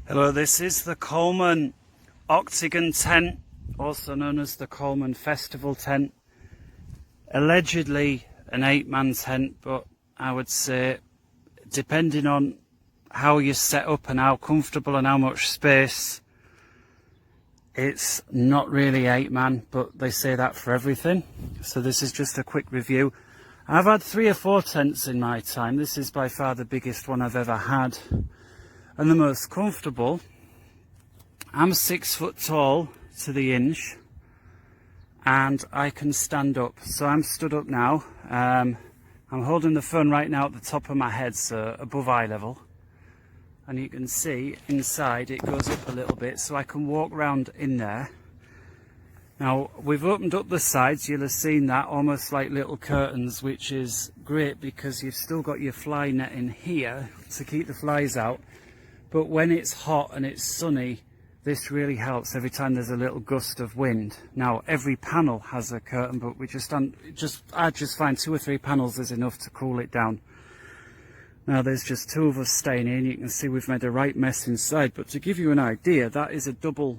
Hello, this is the Coleman Octagon tent, also known as the Coleman Festival tent. Allegedly an 8-man tent, but I would say, depending on how you're set up and how comfortable and how much space, it's not really 8-man, but they say that for everything. So this is just a quick review. I've had 3 or 4 tents in my time. This is by far the biggest one I've ever had and the most comfortable. I'm 6 foot tall to the inch and I can stand up, so I'm stood up now. I'm holding the phone right now at the top of my head, so above eye level, and you can see inside it goes up a little bit, so I can walk around in there. Now we've opened up the sides, you'll have seen that, almost like little curtains, which is great because you've still got your fly net in here to keep the flies out. But when it's hot and it's sunny, this really helps every time there's a little gust of wind. Now every panel has a curtain, but I just find 2 or 3 panels is enough to cool it down. Now there's just 2 of us staying in. You can see we've made a right mess inside, but to give you an idea, that is a double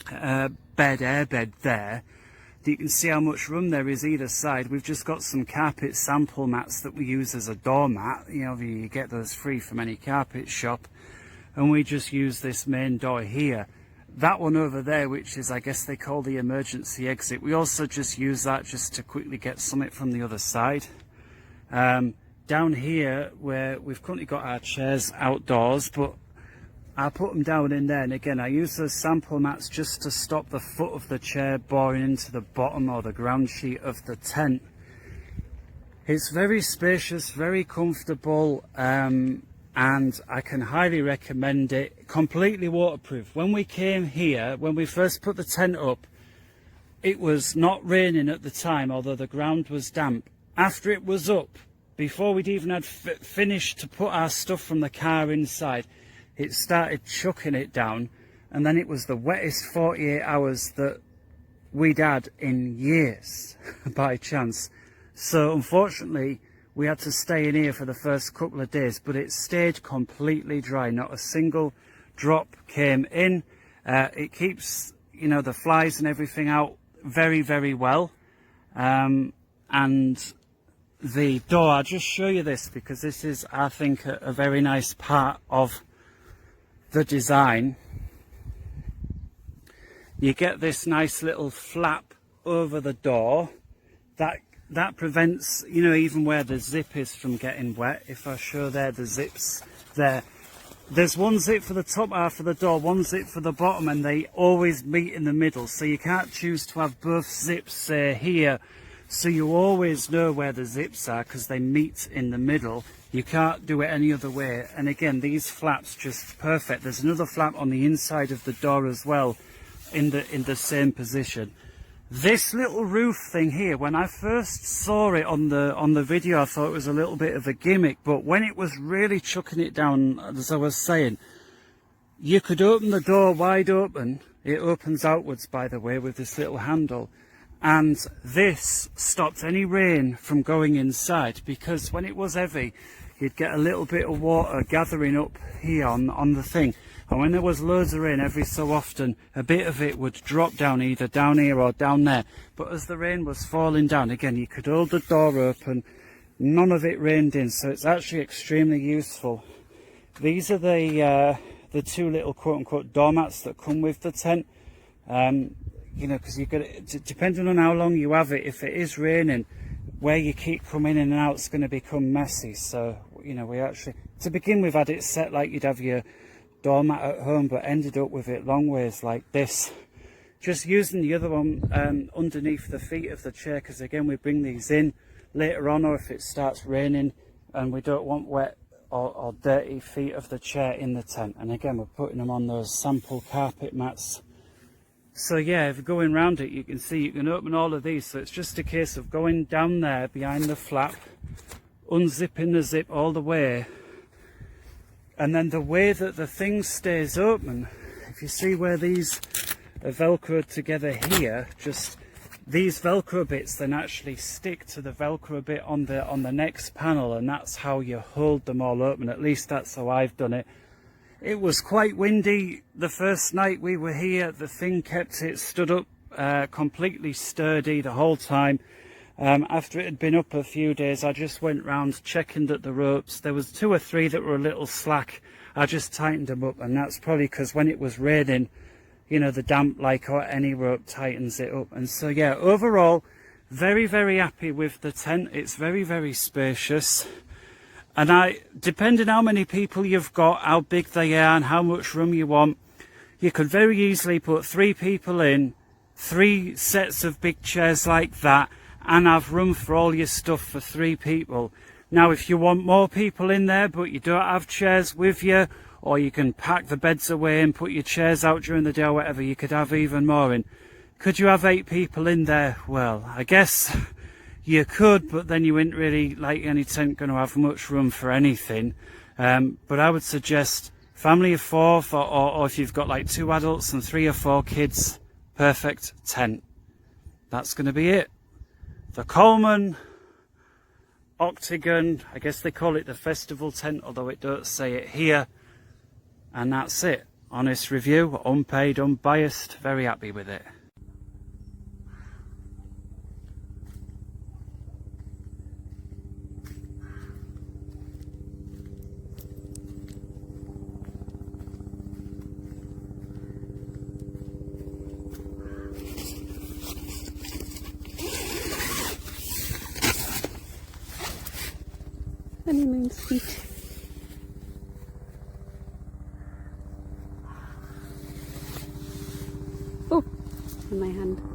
airbed there. You can see how much room there is either side. We've just got some carpet sample mats that we use as a doormat. You know, you get those free from any carpet shop. And we just use this main door here. That one over there, which is, I guess they call the emergency exit, we also just use that just to quickly get something from the other side. Down here, where we've currently got our chairs outdoors, but I put them down in there, and again I use those sample mats just to stop the foot of the chair boring into the bottom or the ground sheet of the tent. It's very spacious, very comfortable, and I can highly recommend it. Completely waterproof. When we came here, when we first put the tent up, it was not raining at the time, although the ground was damp. After it was up, before we'd even had finished to put our stuff from the car inside, it started chucking it down, and then it was the wettest 48 hours that we'd had in years by chance. So unfortunately we had to stay in here for the first couple of days, but it stayed completely dry. Not a single drop came in. It keeps, you know, the flies and everything out very, very well. And the door, I'll just show you this because this is, I think, a very nice part of the design. You get this nice little flap over the door that prevents, you know, even where the zip is from getting wet. If I show there the zips there, there's one zip for the top half of the door, one zip for the bottom, and they always meet in the middle, so you can't choose to have both zips here, so you always know where the zips are because they meet in the middle. You can't do it any other way. And again, these flaps just perfect. There's another flap on the inside of the door as well, in the same position. This little roof thing here, when I first saw it on the video, I thought it was a little bit of a gimmick, but when it was really chucking it down, as I was saying, you could open the door wide open. It opens outwards, by the way, with this little handle, and this stopped any rain from going inside, because when it was heavy, you'd get a little bit of water gathering up here on the thing. And when there was loads of rain, every so often, a bit of it would drop down, either down here or down there. But as the rain was falling down, again, you could hold the door open, none of it rained in, so it's actually extremely useful. These are the 2 little quote-unquote doormats that come with the tent. You know, because you've got to, depending on how long you have it, if it is raining, where you keep coming in and out is going to become messy. So, you know, we actually, to begin with, had it set like you'd have your doormat at home, but ended up with it long ways like this. Just using the other one underneath the feet of the chair, because again, we bring these in later on, or if it starts raining and we don't want wet or dirty feet of the chair in the tent. And again, we're putting them on those sample carpet mats. So yeah, if you're going around it, you can see you can open all of these. So it's just a case of going down there behind the flap, unzipping the zip all the way, and then the way that the thing stays open, if you see where these are velcroed together here, just these velcro bits then actually stick to the velcro bit on the next panel, and that's how you hold them all open. At least that's how I've done it. It was quite windy the first night we were here. The thing kept it stood up completely sturdy the whole time. After it had been up a few days, I just went round checking that the ropes, there was 2 or 3 that were a little slack. I just tightened them up, and that's probably because when it was raining, you know, the damp, like any rope, tightens it up. And so yeah, overall, very, very happy with the tent. It's very, very spacious. And depending how many people you've got, how big they are and how much room you want, you could very easily put 3 people in, 3 sets of big chairs like that, and have room for all your stuff for 3 people. Now, if you want more people in there, but you don't have chairs with you, or you can pack the beds away and put your chairs out during the day or whatever, you could have even more in. Could you have 8 people in there? Well, I guess you could, but then you wouldn't really, like any tent, going to have much room for anything. But I would suggest family of 4, or if you've got like 2 adults and 3 or 4 kids, perfect tent. That's going to be it. The Coleman Octagon, I guess they call it the festival tent, although it don't say it here. And that's it. Honest review, unpaid, unbiased, very happy with it. Honeymoon's feet. Oh, in my hand.